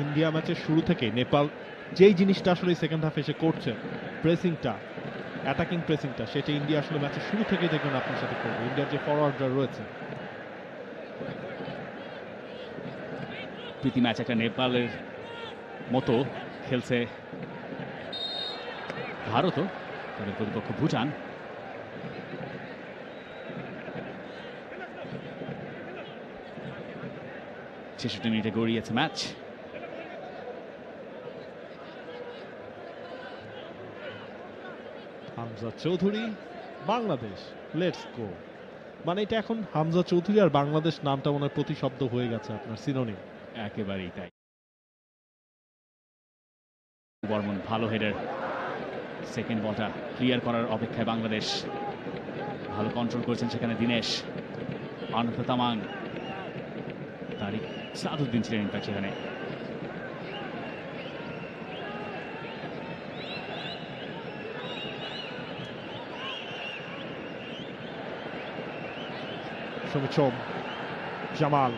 India ম্যাচের শুরু থেকে নেপাল যেই জিনিসটা আসলে সেকেন্ড হাফে এসে করছে, প্রেসিংটা, অ্যাটাকিং প্রেসিংটা, সেটা ইন্ডিয়া আসলে ম্যাচের শুরু থেকেই দেখবেন আপনার সাথে করবে। ইন্ডিয়ার যে ফরওয়ার্ডরা রয়েছে, প্রীতি ম্যাচ একটা নেপালের মতো খেলছে ভারতও, তাদের প্রতিপক্ষ ভুটান। ছেষট্টি মিনিটে গড়িয়েছে match. Hamza Chowdhury, Bangladesh, let's go. মানে এটা এখন হামজা চৌধুরী আর বাংলাদেশ নামটা মনে হয় প্রতিশব্দ হয়ে গেছে আপনার সিনোনিম। একেবারেই তাই। বর্মন ভালো হেডার, সেকেন্ড বলটা ক্লিয়ার করার অপেক্ষায় বাংলাদেশ। ভালো কন্ট্রোল করেছেন সেখানে দিনেশ। আনন্দ তামাং, তারিক সাদুদ্দিন ছিলেন ইনফ্যাক্ট সেখানে। সমিত সোম, জামাল,